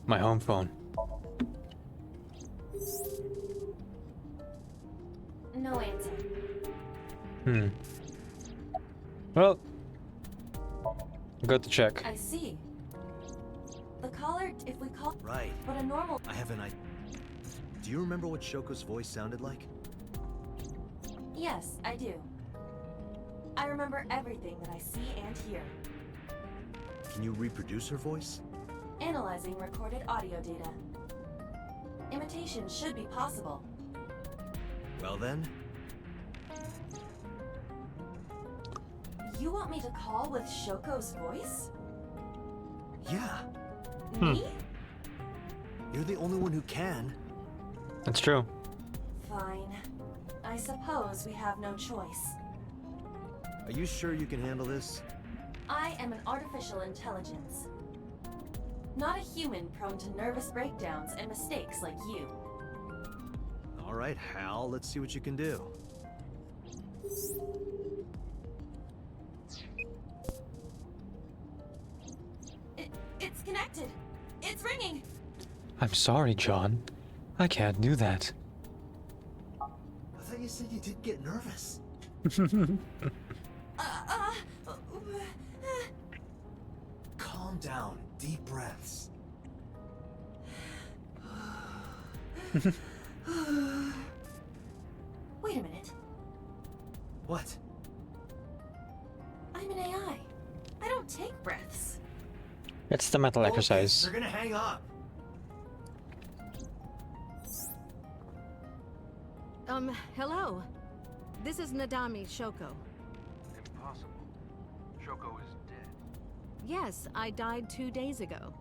My home phone. No answer. Hmm. Well, go to check. I see. The caller, if we call... Right. But a normal... I have an idea. Do you remember what Shoko's voice sounded like? Yes, I do. I remember everything that I see and hear. Can you reproduce her voice? Analyzing recorded audio data. Imitation should be possible. Well then, You want me to call with Shoko's voice? yeah. Me? You're the only one who can. That's true. Fine. I suppose we have no choice. Are you sure you can handle this? I am an artificial intelligence. Not a human prone to nervous breakdowns and mistakes like you. All right, Hal, let's see what you can do. It's connected. It's ringing. I'm sorry, John. I can't do that. I thought you said you did get nervous. Calm down. Deep breaths. Wait a minute. What? I'm an AI. I don't take breaths. It's the mental exercise. They're gonna hang up. Hello. This is Nadami Shoko. Impossible. Shoko is dead. Yes, I died 2 days ago.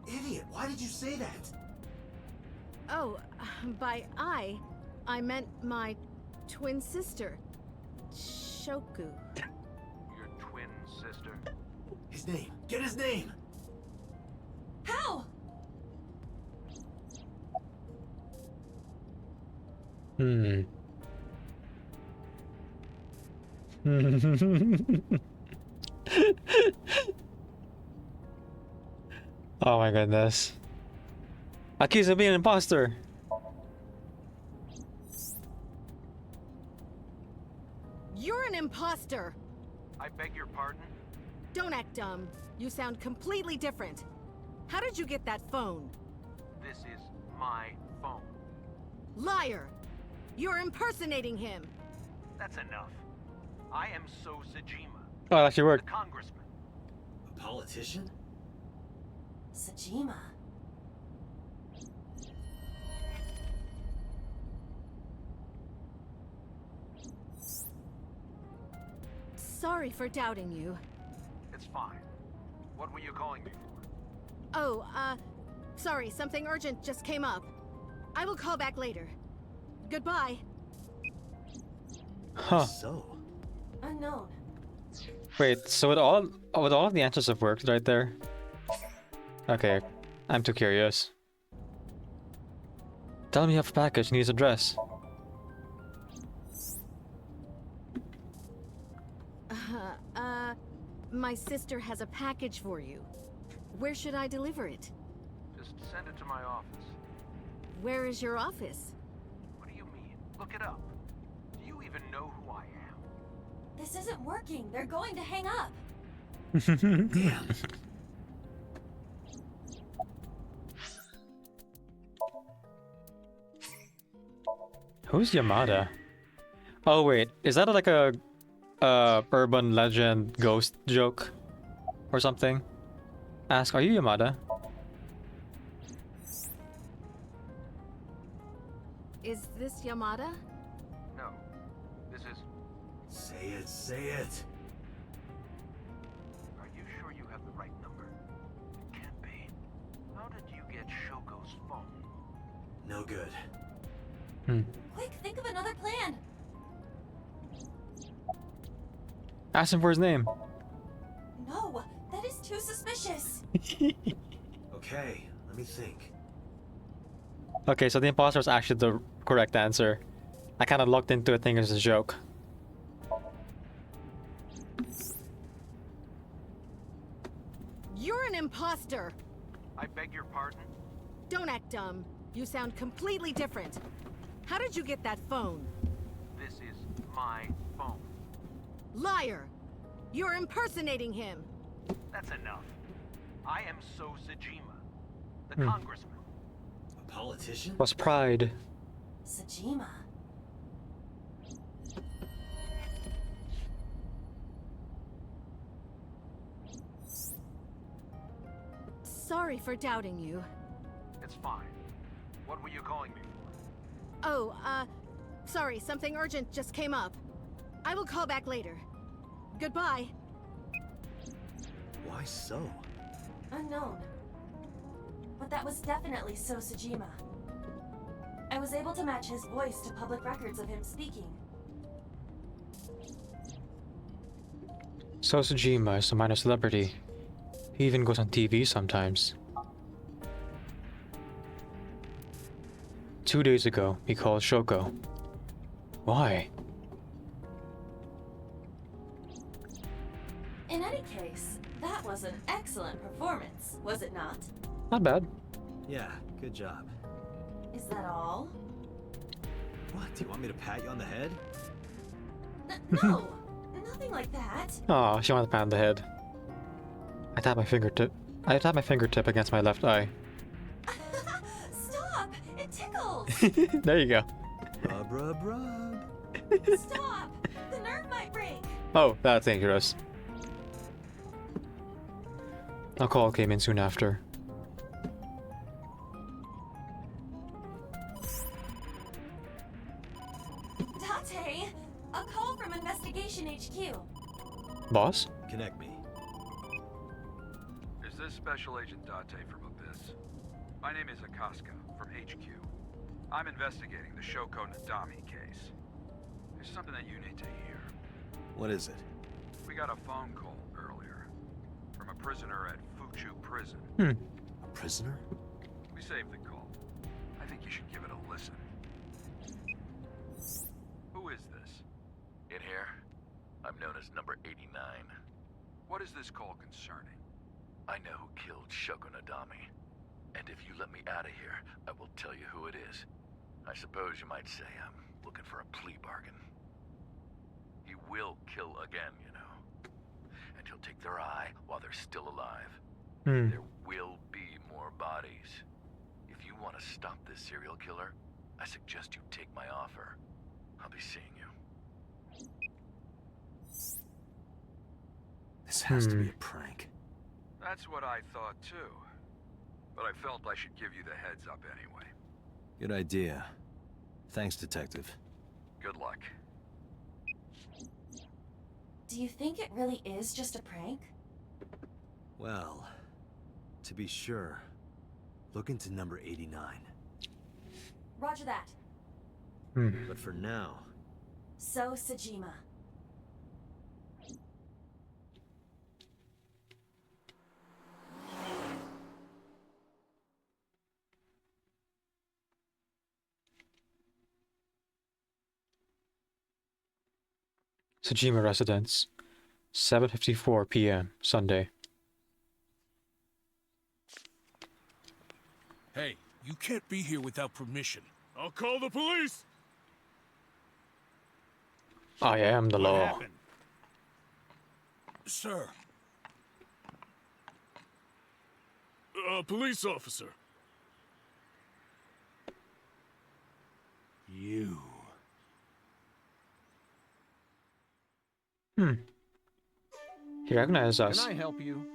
Idiot, why did you say that? Oh, by I meant my twin sister, Shoku. Your twin sister. His name. Get his name. How? Hmm. Oh my goodness. Accused of being an imposter. You're an imposter! I beg your pardon? Don't act dumb. You sound completely different. How did you get that phone? This is my phone. Liar! You're impersonating him! That's enough. I am So Sajima, Oh, it actually the worked. congressman. A politician? Sajima. Sorry for doubting you. It's fine. What were you calling me for? Oh, sorry, something urgent just came up. I will call back later. Goodbye. Huh. So, Unknown. Wait, so would all of the answers have worked right there? Okay, I'm too curious. Tell me if a package needs address. My sister has a package for you. Where should I deliver it? Just send it to my office. Where is your office? What do you mean? Look it up. Do you even know who I am? This isn't working. They're going to hang up. damn. Who's Yamada? Oh wait, is that like a urban legend ghost joke or something? Ask, are you Yamada? Is this Yamada? No. This is... Say it, say it. Are you sure you have the right number? It can't be. How did you get Shoko's phone? No good. Quick, think of another plan. Ask him for his name. No, that is too suspicious. Okay, let me think. Okay, so the imposter was actually the correct answer. I kind of looked into it thinking it was a joke. You're an imposter! I beg your pardon? Don't act dumb. You sound completely different. How did you get that phone? This is my phone. Liar! You're impersonating him! That's enough. I am So Sajima, the Hmm. congressman. A politician? Was pride. Sajima. Sorry for doubting you. It's fine. What were you calling me for? Oh, sorry, something urgent just came up. I will call back later. Goodbye. Why so? Unknown. But that was definitely So Sajima. I was able to match his voice to public records of him speaking. So Sojima is a minor celebrity. He even goes on TV sometimes. 2 days ago, he called Shoko. Why? In any case, that was an excellent performance, was it not? Not bad. Yeah, good job. Is that all? What, do you want me to pat you on the head? No! Nothing like that. Aw, she wanted to pat on the head. I tapped my fingertip against my left eye. Stop! It tickles! There you go. Rub, rub, rub. Stop! The nerve might break! Oh, that's dangerous. A call came in soon after. Date! A call from Investigation HQ. Boss? Connect me. Is this Special Agent Date from Abyss? My name is Akaska from HQ. I'm investigating the Shoko Nadami case. There's something that you need to hear. What is it? We got a phone call earlier from a prisoner at Fuchu Prison. A prisoner? We saved the call. I think you should give it a listen. Who is this? In here, I'm known as number 89. What is this call concerning? I know who killed Shoko Nadami. And if you let me out of here, I will tell you who it is. I suppose you might say I'm looking for a plea bargain. He will kill again, you know. And he'll take their eye while they're still alive. There will be more bodies. If you want to stop this serial killer, I suggest you take my offer. I'll be seeing you. This has to be a prank. That's what I thought too. But I felt I should give you the heads up anyway. Good idea. Thanks, Detective. Good luck. Do you think it really is just a prank? Well, to be sure, look into number 89. Roger that. But for now, So Sajima. Sojima residence. 7:54 p.m. Sunday. Hey, you can't be here without permission. I'll call the police! I am the What law. happened? Sir. Police officer. You. He recognizes us. Can I help you?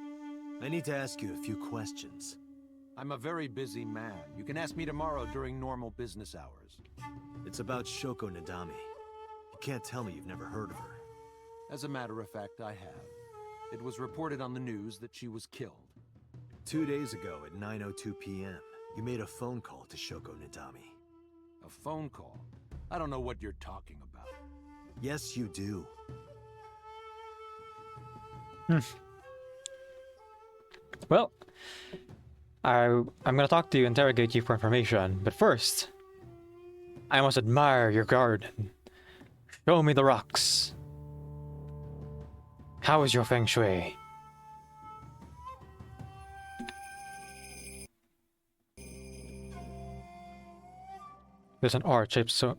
I need to ask you a few questions. I'm a very busy man. You can ask me tomorrow during normal business hours. It's about Shoko Nadami. You can't tell me you've never heard of her. As a matter of fact, I have. It was reported on the news that she was killed. 2 days ago at 9:02 p.m., you made a phone call to Shoko Nadami. A phone call? I don't know what you're talking about. Yes, you do. Well, I'm gonna talk to you, interrogate you for information, but first, I must admire your garden. Show me the rocks. How is your feng shui? There's an arch-shaped stone.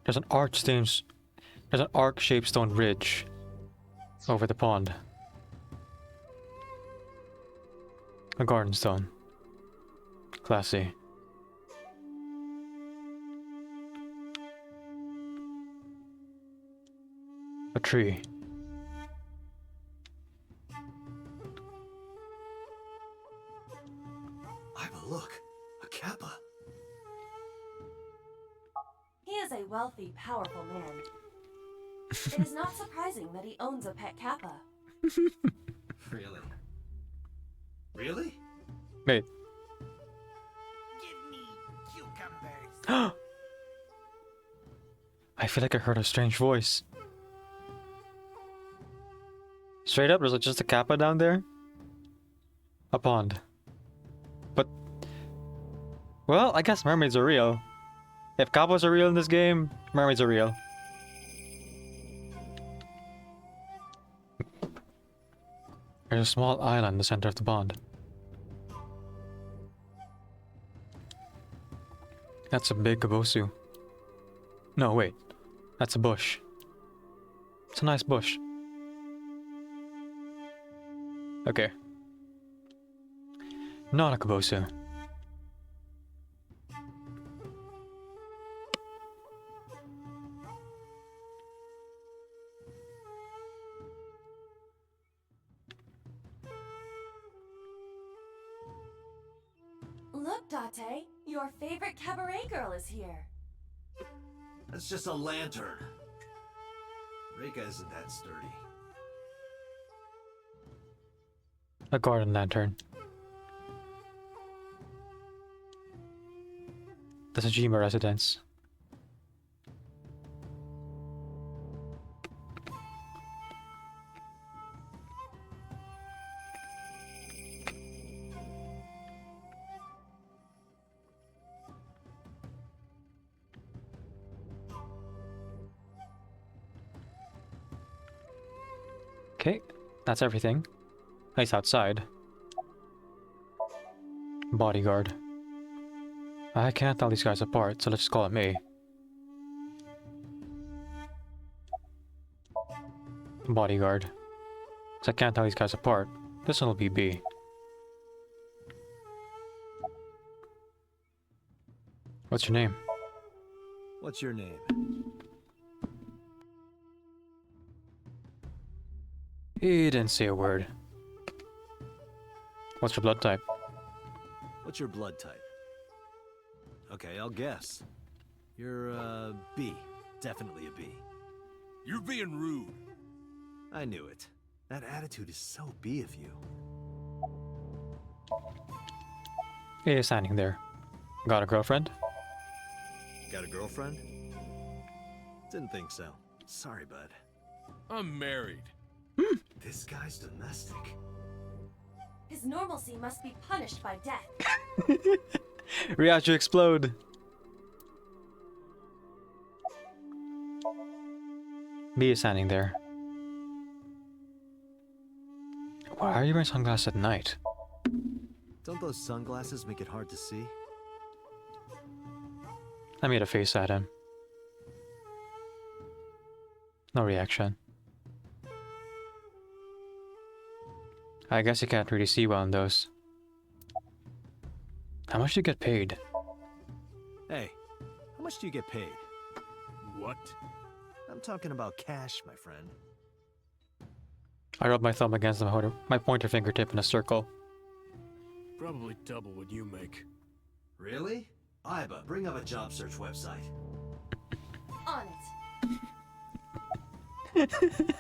There's an arch-shaped. There's an arc-shaped stone ridge over the pond. A garden stone. Classy. A tree. Iva, look. A kappa. He is a wealthy, powerful man. It is not surprising that he owns a pet kappa. Really? Really? Wait. Give me cucumbers. I feel like I heard a strange voice. Straight up, there's like just a kappa down there. A pond. But, well, I guess mermaids are real. If kappas are real in this game, mermaids are real. There's a small island in the center of the pond. That's a big kabosu. No, wait. That's a bush. It's a nice bush. Okay. Not a kabosu. Look, Date, your favorite cabaret girl is here. That's just a lantern. Reika isn't that sturdy. A garden lantern. The Sajima residence. Okay, that's everything. Nice outside. Bodyguard. I can't tell these guys apart, so let's just call him A. Bodyguard. Because I can't tell these guys apart. This one will be B. What's your name? What's your name? He didn't say a word. What's your blood type? What's your blood type? Okay, I'll guess. You're, B. Definitely a B. You're being rude. I knew it. That attitude is so B of you. A is standing there. Got a girlfriend? Got a girlfriend? Didn't think so. Sorry, bud. I'm married. This guy's domestic. His normalcy must be punished by death. React, you explode! B is standing there. Why are you wearing sunglasses at night? Don't those sunglasses make it hard to see? I made a face at him. No reaction. I guess you can't really see well in those. How much do you get paid? Hey, how much do you get paid? What? I'm talking about cash, my friend. I rub my thumb against my pointer fingertip in a circle. Probably double what you make. Really? Iba, bring up a job search website. On it.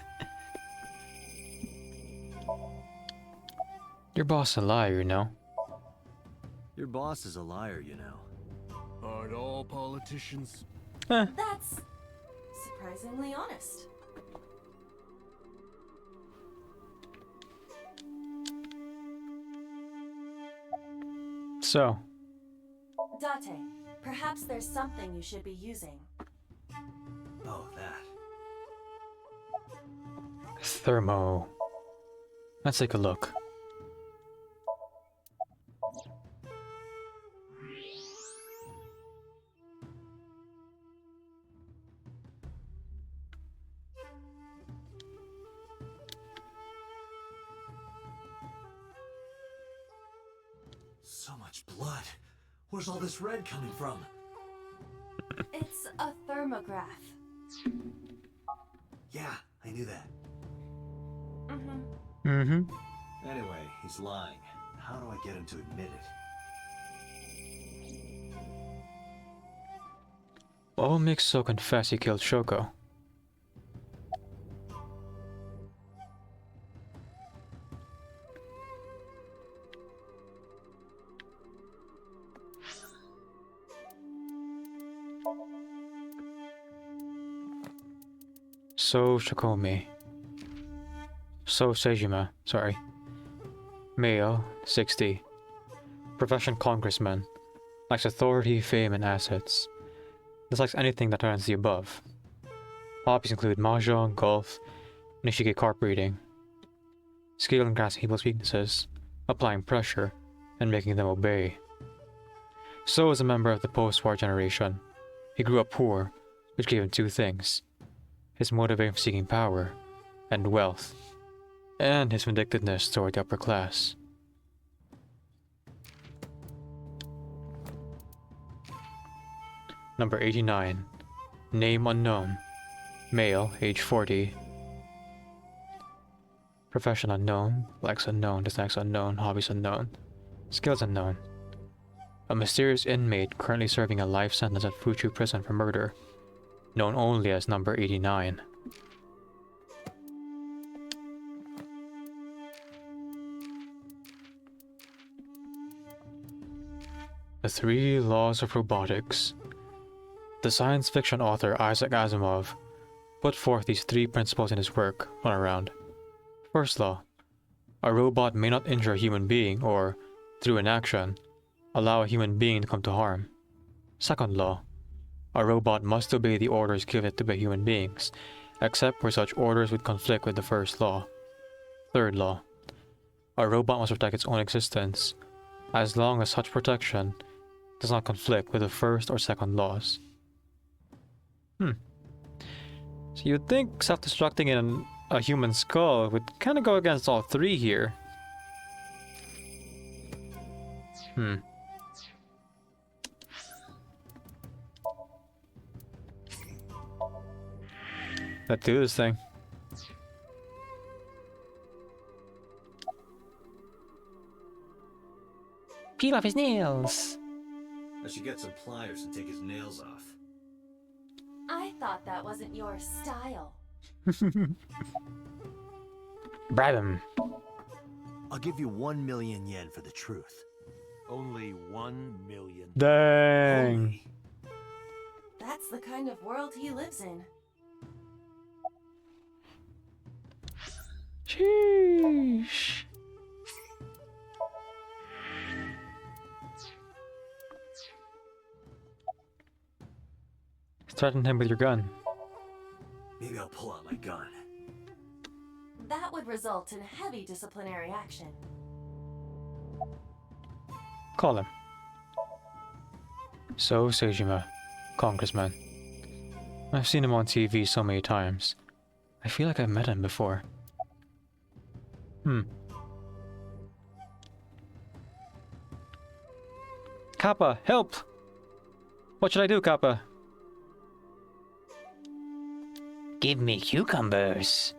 Your boss is a liar, you know. Your boss is a liar, you know. Aren't all politicians? That's surprisingly honest. So, Date, perhaps there's something you should be using. Oh, that. thermo. Let's take a look. So much blood. Where's all this red coming from? It's a thermograph. Yeah, I knew that. Mm-hmm. Mm-hmm. Anyway, he's lying. How do I get him to admit it? What will make So confess he killed Shoko? So Shikomi. So Seijima, sorry. Male, 60. Profession congressman. Likes authority, fame, and assets. Dislikes anything that turns the above. Hobbies include mahjong, golf, nishige carp breeding. Skill in grasping people's weaknesses, applying pressure, and making them obey. So is a member of the post-war generation. He grew up poor, which gave him two things: his motivation for seeking power, and wealth, and his vindictiveness toward the upper class. Number 89. Name unknown. Male, age 40. Profession unknown. Likes unknown. Dislikes unknown. Hobbies unknown. Skills unknown. A mysterious inmate currently serving a life sentence at Fuchu prison for murder. Known only as Number 89. The Three Laws of Robotics. The science fiction author Isaac Asimov put forth these three principles in his work, Runaround. First law: a robot may not injure a human being or, through inaction, allow a human being to come to harm. Second law: a robot must obey the orders given it by human beings, except where such orders would conflict with the first law. Third law: a robot must protect its own existence, as long as such protection does not conflict with the first or second laws. So you'd think self-destructing in a human skull would kind of go against all three here. Let's do this thing. Peel off his nails! I should get some pliers and take his nails off. I thought that wasn't your style. Bribe him. I'll give you 1 million yen for the truth. Only 1 million. Dang. Only. That's the kind of world he lives in. Sheesh. Threaten him with your gun. Maybe I'll pull out my gun. That would result in heavy disciplinary action. Call him. So Seijima, congressman. I've seen him on TV so many times. I feel like I've met him before. Kappa, help! What should I do, Kappa? Give me cucumbers.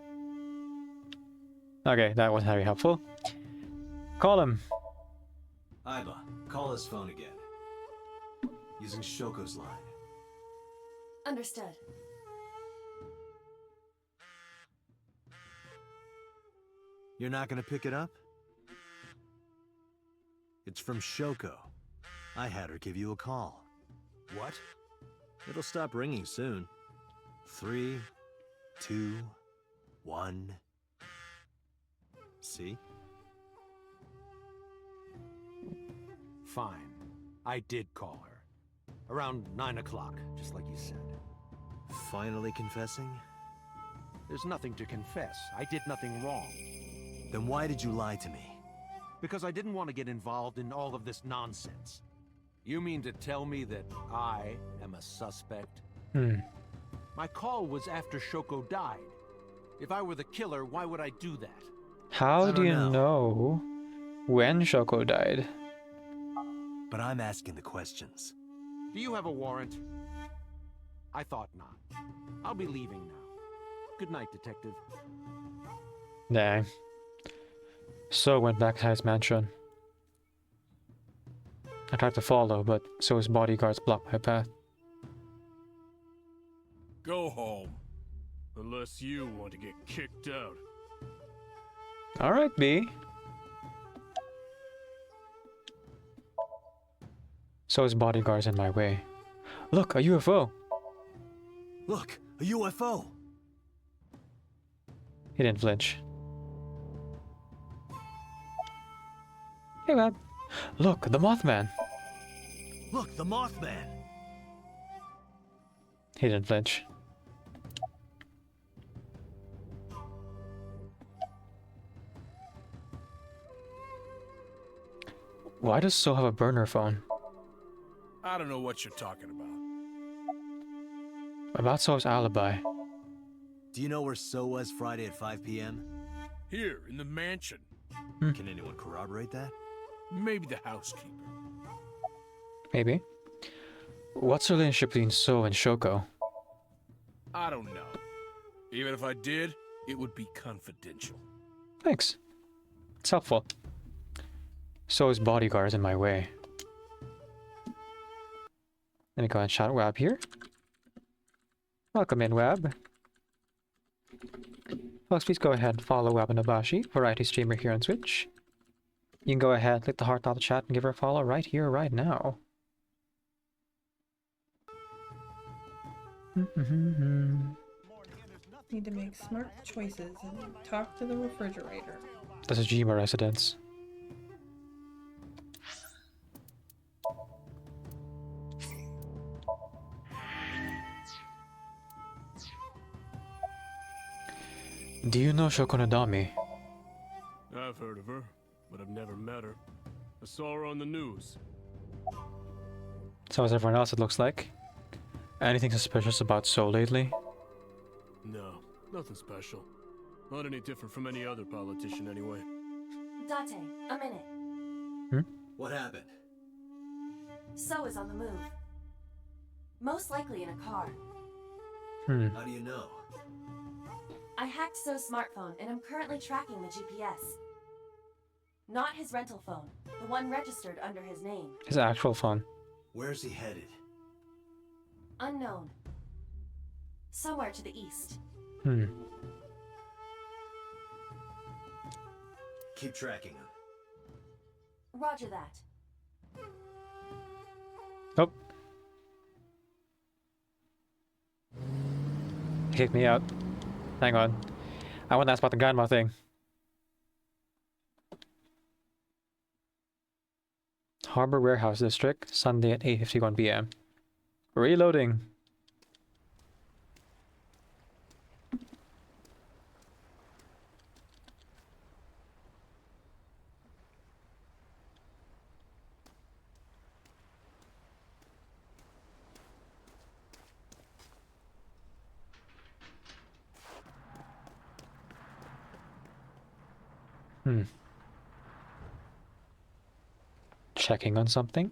Okay, that wasn't very helpful. Call him. Aiba, call his phone again. Using Shoko's line. Understood. You're not gonna pick it up? It's from Shoko. I had her give you a call. What? It'll stop ringing soon. 3, 2, 1. See? Fine. I did call her. Around 9 o'clock, just like you said. Finally confessing? There's nothing to confess. I did nothing wrong. Then why did you lie to me? Because I didn't want to get involved in all of this nonsense. You mean to tell me that I am a suspect? My call was after Shoko died. If I were the killer, why would I do that? How I do don't you know. know when Shoko died? but I'm asking the questions. Do you have a warrant? I thought not. I'll be leaving now. Good night, Detective. Dang. So went back to his mansion. I tried to follow, but so his bodyguards blocked my path. Go home. Unless you want to get kicked out. Alright, B. So his bodyguards in my way. Look, a UFO! Look, a UFO! He didn't flinch. Hey, man. Look, the Mothman! Look, the Mothman! He didn't flinch. Why does So have a burner phone? I don't know what you're talking about. About So's alibi. Do you know where So was Friday at 5 p.m.? Here, in the mansion. Can anyone corroborate that? Maybe the housekeeper. Maybe. What's the relationship between So and Shoko? I don't know. Even if I did, it would be confidential. Thanks. It's helpful. So's bodyguard's in my way. Let me go and shout Wab here. Welcome in, Wab. Folks, please go ahead and follow Wab and Abashi, variety streamer here on Twitch. You can go ahead, click the heart on the chat, and give her a follow right here, right now. Need to make smart choices and talk to the refrigerator. That's a Jima residence. Do you know Shoko Nadami? I've heard of her, but I've never met her. I saw her on the news. So is everyone else, it looks like. Anything suspicious about So lately? No, nothing special. Not any different from any other politician anyway. Date, a minute. What happened? So is on the move. Most likely in a car. How do you know? I hacked So's smartphone and I'm currently tracking the GPS. Not his rental phone, the one registered under his name. His actual phone. Where's he headed? Unknown. Somewhere to the east. Keep tracking him. Roger that. Nope. He kicked me out. Hang on. I want to ask about the grandma thing. Harbor Warehouse District, Sunday at 8:51 p.m. Reloading. Checking on something.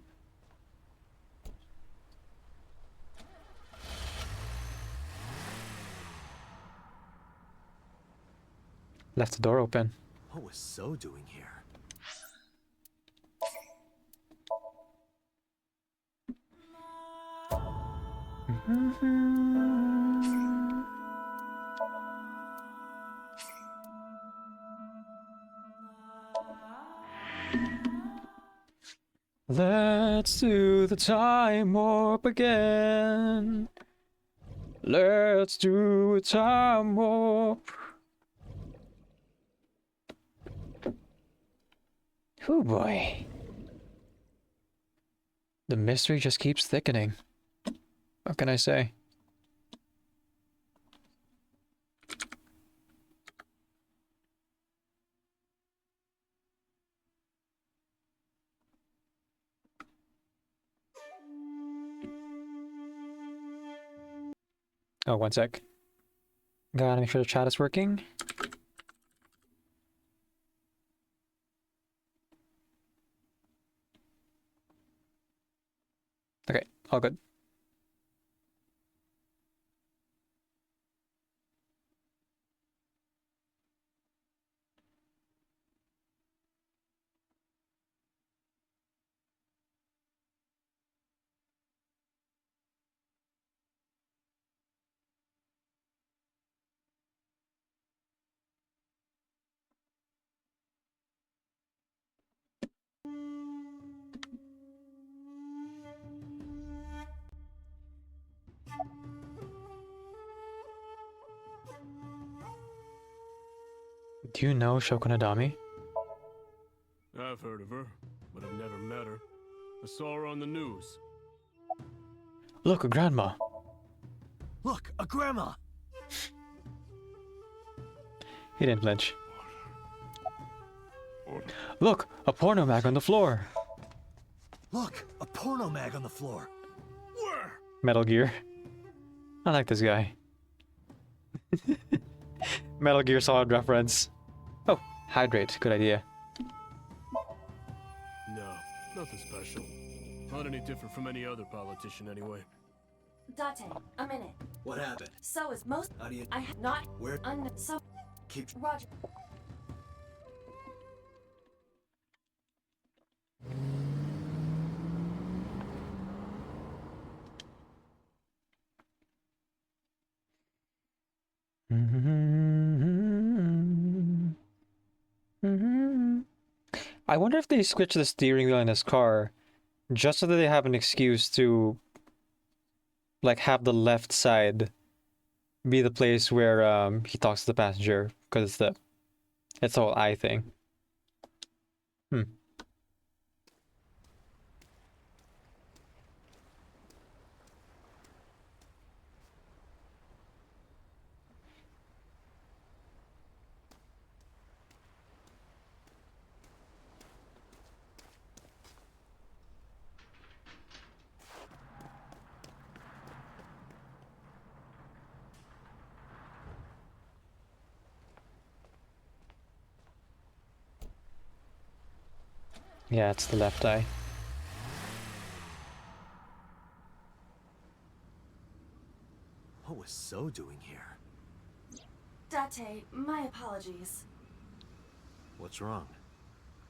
Left the door open. What was So doing here? Let's do the time warp again. Let's do a time warp. Oh boy. The mystery just keeps thickening. What can I say? Oh, one sec. Gotta make sure the chat is working. Okay, all good. Do you know Shoko Nadami? I've heard of her, but I've never met her. I saw her on the news. Look, a grandma. Look, a grandma! He didn't flinch. Look, a porno mag on the floor. Look, a porno mag on the floor. Where? Metal Gear. I like this guy. Metal Gear Solid reference. Oh, hydrate. Good idea. No, nothing special. Not any different from any other politician anyway. Date, a minute. What happened? So is most. How do you... I have not. Where... So. Keep... Roger. I wonder if they switch the steering wheel in his car just so that they have an excuse to like have the left side be the place where he talks to the passenger, because it's the whole eye thing. Yeah, it's the left eye. What was So doing here? Date, my apologies. What's wrong?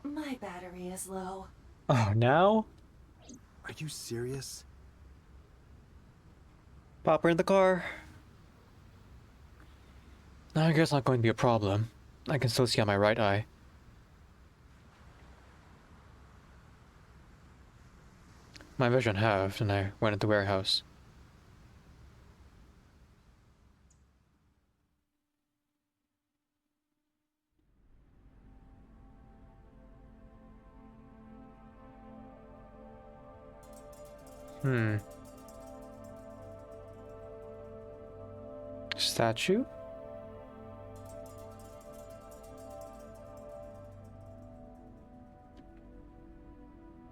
My battery is low. Oh, now? Are you serious? Pop her in the car. I guess not going to be a problem. I can still see on my right eye. My vision halved and I went into the warehouse. Statue?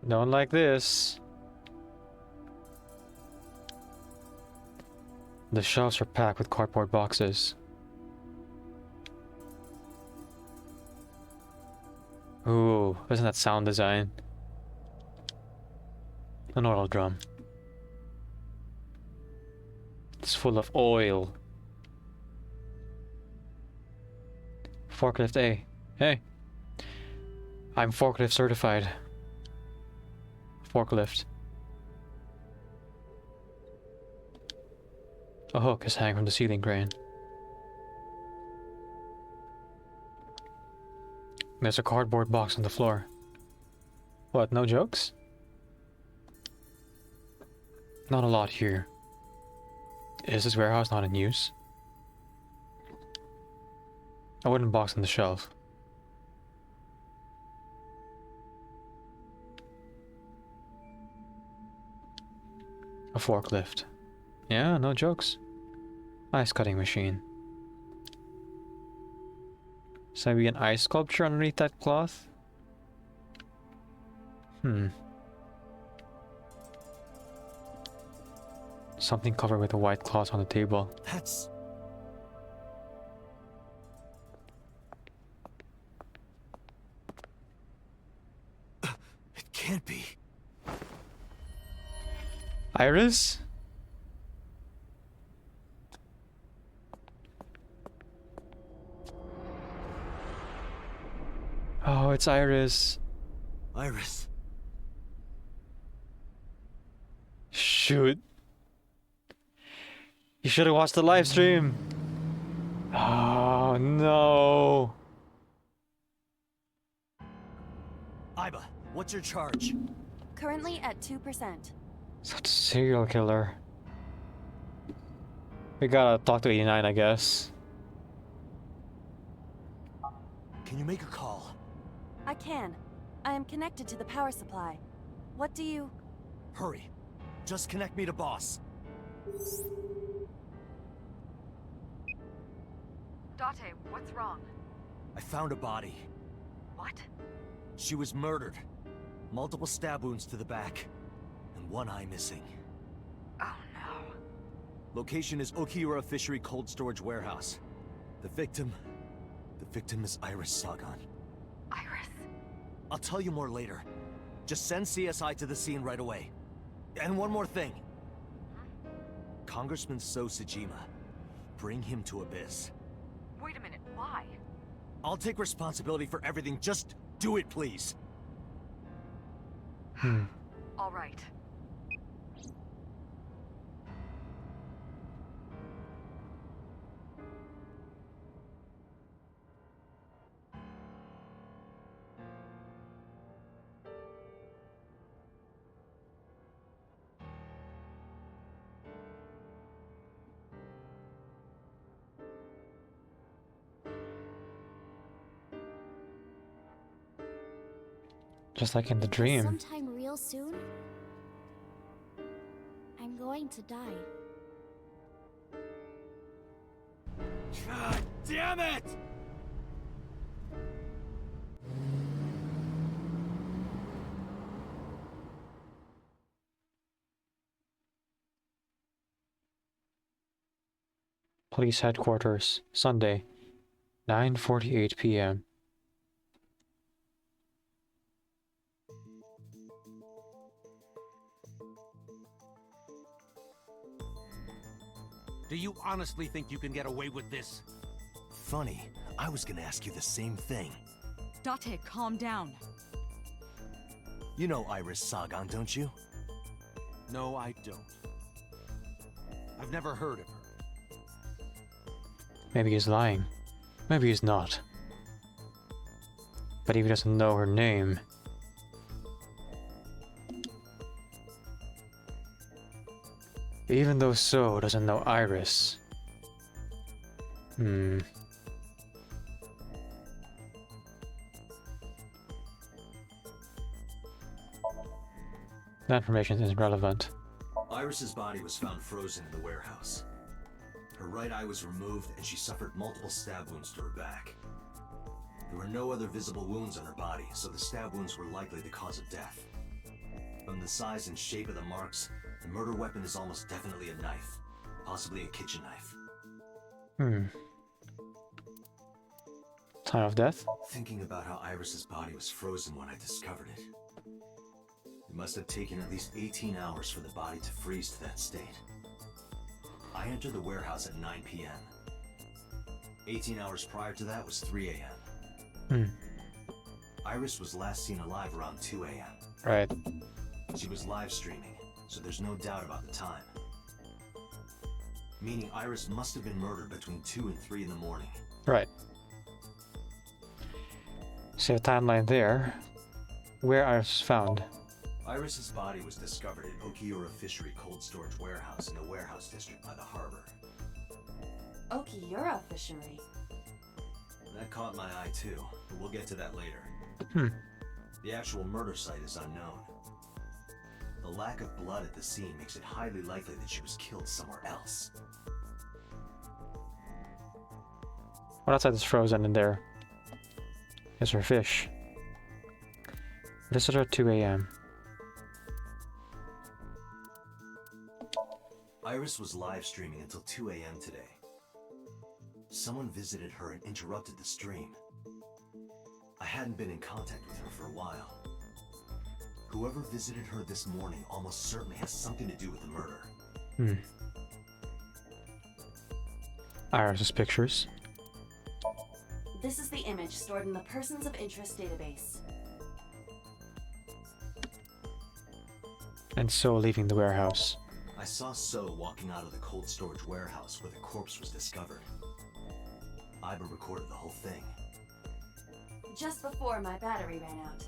Don't like this. The shelves are packed with cardboard boxes. Ooh, isn't that sound design? An oil drum. It's full of oil. Forklift A. Hey. I'm forklift certified. Forklift. A hook is hanging from the ceiling crane. There's a cardboard box on the floor. What, no jokes? Not a lot here. Is this warehouse not in use? A wooden box on the shelf. A forklift. Yeah, no jokes. Ice cutting machine. So maybe an ice sculpture underneath that cloth? Something covered with a white cloth on the table. That's... It can't be. Iris? Oh, it's Iris. Iris. Shoot. You should have watched the live stream. Oh, no. Iba, what's your charge? Currently at 2%. Such a serial killer. We gotta talk to 89, I guess. Can you make a call? I can. I am connected to the power supply. What do you... Hurry. Just connect me to boss. Date, what's wrong? I found a body. What? She was murdered. Multiple stab wounds to the back. And one eye missing. Oh no. Location is Okiura Fishery Cold Storage Warehouse. The victim is Iris Sagan. Iris? I'll tell you more later. Just send CSI to the scene right away. And one more thing. Congressman So Sajima. Bring him to Abyss. Wait a minute, why? I'll take responsibility for everything. Just do it, please. All right. Just like in the dream. Sometime real soon, I'm going to die. God damn it! Police headquarters, Sunday, 9:48 p.m. Do you honestly think you can get away with this? Funny, I was gonna ask you the same thing. Date, calm down. You know Iris Sagan, don't you? No, I don't. I've never heard of her. Maybe he's lying. Maybe he's not. But if he doesn't know her name... Even though So doesn't know Iris... That information is relevant. Iris's body was found frozen in the warehouse. Her right eye was removed and she suffered multiple stab wounds to her back. There were no other visible wounds on her body, so the stab wounds were likely the cause of death. From the size and shape of the marks, the murder weapon is almost definitely a knife, possibly a kitchen knife. Time of death? Thinking about how Iris's body was frozen when I discovered it. It must have taken at least 18 hours for the body to freeze to that state. I entered the warehouse at 9 p.m. 18 hours prior to that was 3 a.m. Iris was last seen alive around 2 a.m. Right. She was live streaming, so there's no doubt about the time. Meaning Iris must have been murdered between 2 and 3 in the morning. Right. See a timeline there. Where Iris was found. Iris's body was discovered at Okiura Fishery Cold Storage Warehouse in the warehouse district by the harbor. Okiura Fishery? That caught my eye too, but we'll get to that later. The actual murder site is unknown. The lack of blood at the scene makes it highly likely that she was killed somewhere else. What outside is frozen in there? Is her fish. Visitor at 2 a.m. Iris was live streaming until 2 a.m. today. Someone visited her and interrupted the stream. I hadn't been in contact with her for a while. Whoever visited her this morning almost certainly has something to do with the murder. Iris's pictures. This is the image stored in the Persons of Interest database. And So leaving the warehouse. I saw So walking out of the cold storage warehouse where the corpse was discovered. Iba recorded the whole thing. Just before my battery ran out.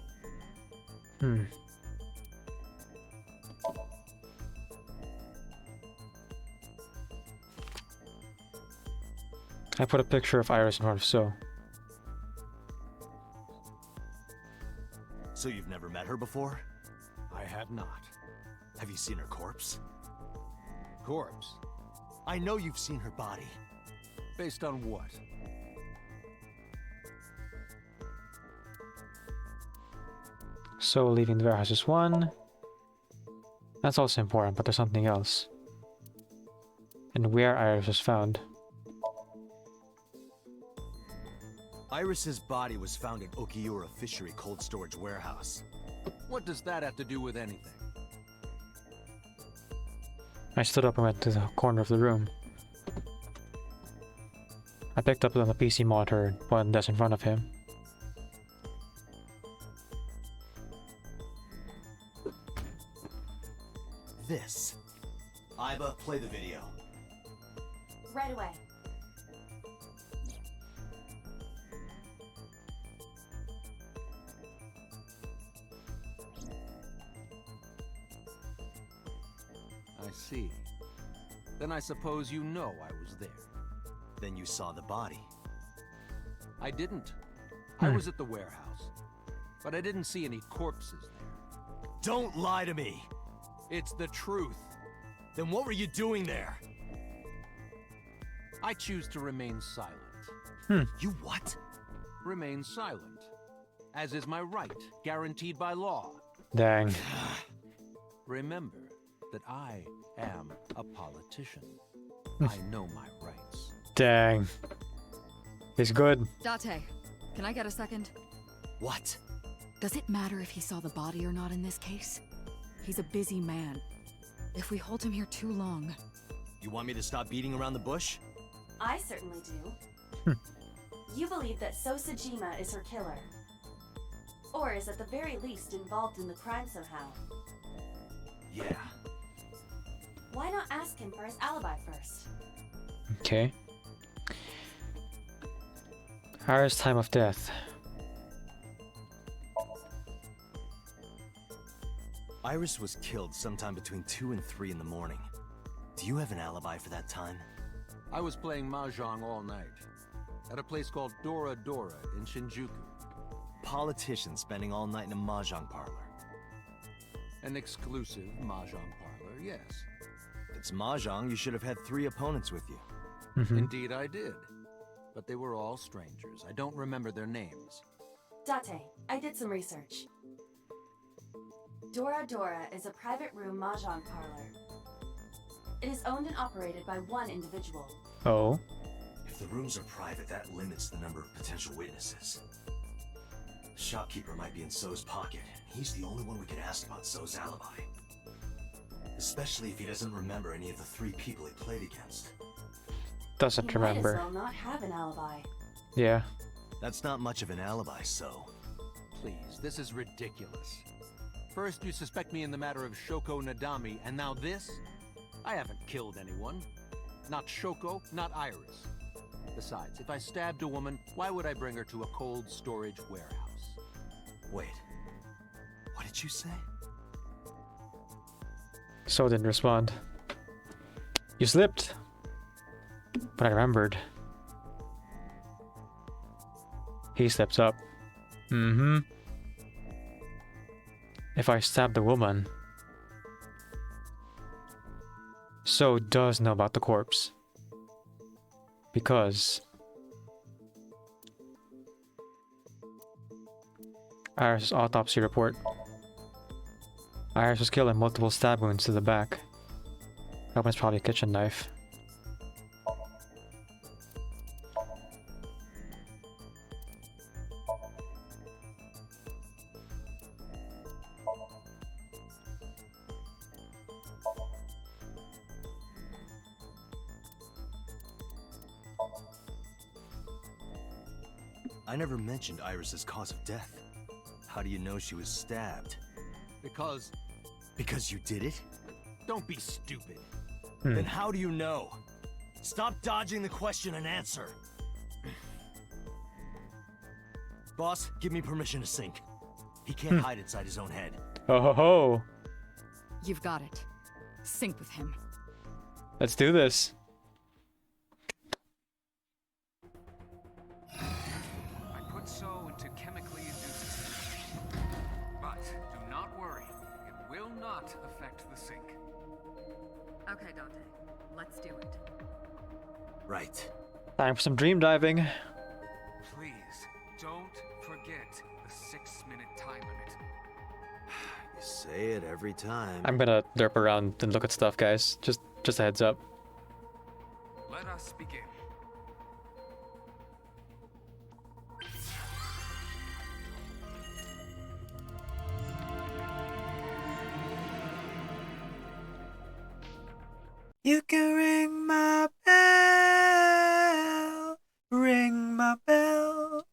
I put a picture of Iris in front of So. So you've never met her before? I have not. Have you seen her corpse? Corpse? I know you've seen her body. Based on what? So leaving the warehouse is one. That's also important, but there's something else. And where Iris was found. Iris's body was found at Okiura Fishery Cold Storage Warehouse. What does that have to do with anything? I stood up and went to the corner of the room. I picked up the PC monitor and put it on the desk in front of him. This. Iba, play the video. Right away. I see. Then I suppose you know I was there. Then you saw the body. I didn't. I was at the warehouse. But I didn't see any corpses there. Don't lie to me! It's the truth. Then what were you doing there? I choose to remain silent. You what? Remain silent. As is my right, guaranteed by law. Dang. Remember that I am a politician. I know my rights. Dang. He's good. Date, can I get a second? What? Does it matter if he saw the body or not in this case? He's a busy man. If we hold him here too long... You want me to stop beating around the bush? I certainly do. You believe that So Sajima is her killer. Or is at the very least involved in the crime somehow. Yeah. Why not ask him for his alibi first? Okay. Iris' time of death. Iris was killed sometime between 2 and 3 in the morning. Do you have an alibi for that time? I was playing Mahjong all night. At a place called Dora Dora in Shinjuku. Politician spending all night in a Mahjong parlor. An exclusive Mahjong parlor, yes. If it's Mahjong, you should have had 3 opponents with you. Indeed I did. But they were all strangers. I don't remember their names. Date, I did some research. Dora Dora is a private room Mahjong parlor. It is owned and operated by one individual. Oh. If the rooms are private, that limits the number of potential witnesses. The shopkeeper might be in So's pocket. He's the only one we could ask about So's alibi. Especially if he doesn't remember any of the 3 people he played against. Doesn't He remember. might as well not have an alibi. Yeah. That's not much of an alibi, So. Please, this is ridiculous. First you suspect me in the matter of Shoko Nadami, and now this? I haven't killed anyone. Not Shoko, not Iris. Besides, if I stabbed a woman, why would I bring her to a cold storage warehouse? Wait. What did you say? So didn't respond. You slipped. But I remembered. He slips up. If I stab the woman... So does know about the corpse. Because... Iris' autopsy report. Iris was killed in multiple stab wounds to the back. That one's probably a kitchen knife. I never mentioned Iris's cause of death. How do you know she was stabbed? Because Because you did it? don't be stupid. Then how do you know? Stop dodging the question and answer. Boss, give me permission to sink. He can't hide inside his own head. Oh ho ho. You've got it. Sync with him. Let's do this. I put so into chemically induced sleep. But do not worry, it will not affect the sink. Okay, Dante. Let's do it. Right. Time for some dream diving. Please, don't forget the 6-minute time limit. You say it every time. I'm gonna derp around and look at stuff, guys. Just a heads up. Let us begin. You can ring my